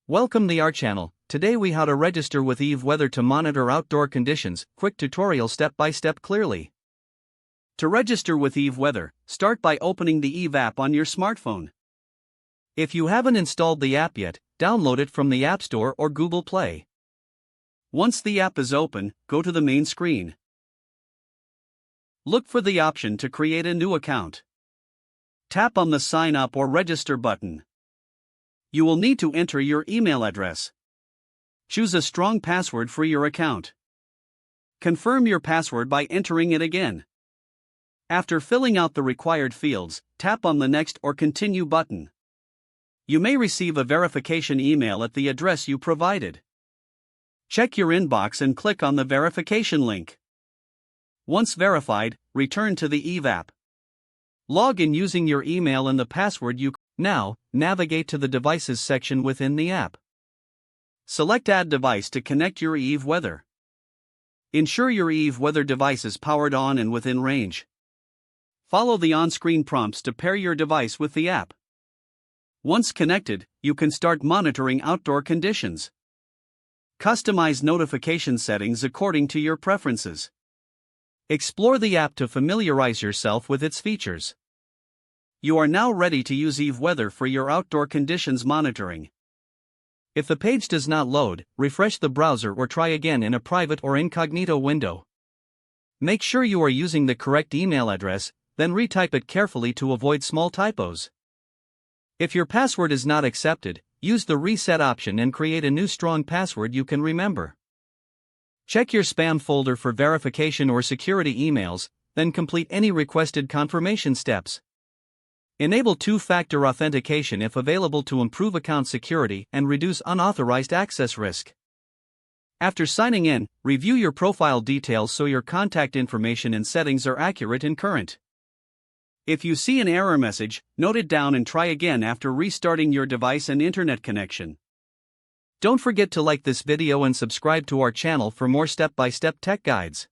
Welcome to our channel. Today we how to register with Eve Weather to monitor outdoor conditions. Quick tutorial step by step clearly. To register with Eve Weather, start by opening the Eve app on your smartphone. If you haven't installed the app yet, download it from the App Store or Google Play. Once the app is open, go to the main screen. Look for the option to create a new account. Tap on the Sign Up or Register button. You will need to enter your email address. Choose a strong password for your account. Confirm your password by entering it again. After filling out the required fields, tap on the Next or Continue button. You may receive a verification email at the address you provided. Check your inbox and click on the verification link. Once verified, return to the Eve app. Log in using your email and the password you Now, navigate to the Devices section within the app. Select Add Device to connect your Eve Weather. Ensure your Eve Weather device is powered on and within range. Follow the on-screen prompts to pair your device with the app. Once connected, you can start monitoring outdoor conditions. Customize notification settings according to your preferences. Explore the app to familiarize yourself with its features. You are now ready to use Eve Weather for your outdoor conditions monitoring. If the page does not load, refresh the browser or try again in a private or incognito window. Make sure you are using the correct email address, then retype it carefully to avoid small typos. If your password is not accepted, use the reset option and create a new strong password you can remember. Check your spam folder for verification or security emails, then complete any requested confirmation steps. Enable two-factor authentication if available to improve account security and reduce unauthorized access risk. After signing in, review your profile details so your contact information and settings are accurate and current. If you see an error message, note it down and try again after restarting your device and internet connection. Don't forget to like this video and subscribe to our channel for more step-by-step tech guides.